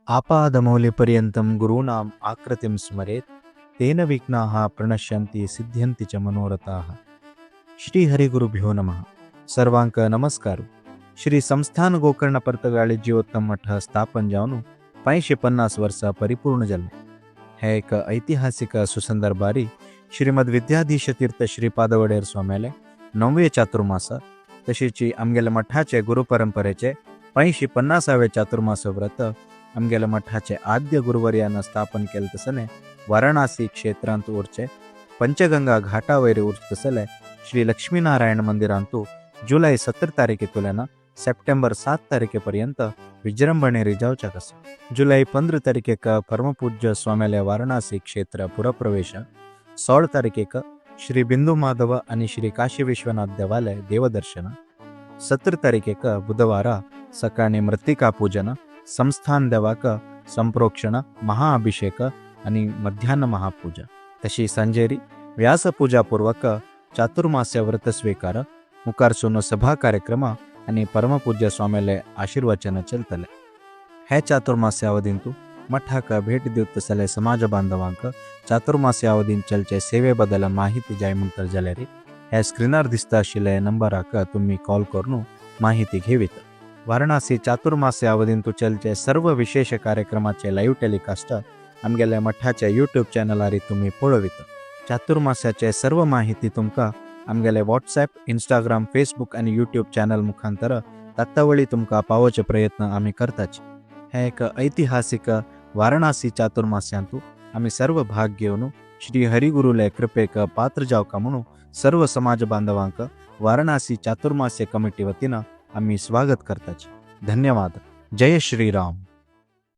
आपादमौलिपर्यन्तं गुरूणाम् आकृतिं स्मरेत् तेन विघ्नाः प्रणश्यन्ति सिद्ध्यन्ति च मनोरथाः. श्री हरिगुरुभ्यो नमः. सर्वांक नमस्कार. श्री संस्थान गोकर्ण परतगाळी जीवोत्तम मठ स्थापन जाऊन 550 वर्ष परिपूर्ण झाले. हे एक ऐतिहासिक सुसंदर बारी श्रीमद विद्याधीश तीर्थ श्रीपाद वडेर स्वाम्याले 9वे चातुर्मास तसेच आमगेल्या मठाचे गुरुपरंपरेचे 550वे चातुर्मास व्रत आमगेल्या मठाचे आद्य गुरुवर्यानं स्थापन केले तसने वाराणसी क्षेत्रांत उरचे पंचगंगा घाटावैर उर्च तसले श्री लक्ष्मीनारायण मंदिरांतू जुलै 17 तारखेतुल्यानं सप्टेंबर 7 तारखेपर्यंत विजृंभणे रिजावच्या कसा. जुलै 15 तारखेक परमपूज्य स्वाम्याले वाराणसी क्षेत्र पुरप्रवेश. 16 तारखेक श्री बिंदू माधव आणि श्री काशी विश्वनाथ देवालय देवदर्शन. 17 तारखेक बुधवार सकाळी मृत्तिका पूजन, संस्थान देवाक संप्रोक्षण, महाअभिषेक आणि मध्यान्ह महापूजा. तशी संजेरी व्यासपूजापूर्वक चातुर्मास्य व्रत स्वीकार, मुखारसून सभा कार्यक्रम आणि परमपूज्य स्वाम्याले आशीर्वचन चलतले. हे चातुर्मास्य अवधींतू मठाक भेट देत तसले समाज बांधवांक चातुर्मास्य अवधीन चलचे सेवे बदल माहिती जाय म्हणतर जाल्यारी हे स्क्रीनार दिसता आशिल्ले नंबराक तुम्ही कॉल करून माहिती घेवीत. वाराणसी चातुर्मास्य अवधींतू चलचे सर्व विशेष कार्यक्रमाचे लाईव्ह टेलिकास्ट आमगेल्या मठाच्या यूट्यूब चॅनलारी तुम्ही पळवीत. चातुर्मास्याचे सर्व माहिती तुमका आमगेले व्हॉट्सॲप, इंस्टाग्राम, फेसबुक आणि यूट्यूब चॅनल मुखांतर तात्तावळी तुमका पावोचे प्रयत्न आम्ही करताच. हे एक ऐतिहासिक वाराणसी चातुर्मास्यांतू आम्ही सर्व भाग घेऊन श्री हरिगुरुले कृपेक पात्र जावका म्हणून सर्व समाज बांधवांक वाराणसी चातुर्मास्य कमिटी वतीनं आम्ही स्वागत करताच. धन्यवाद. जय श्रीराम.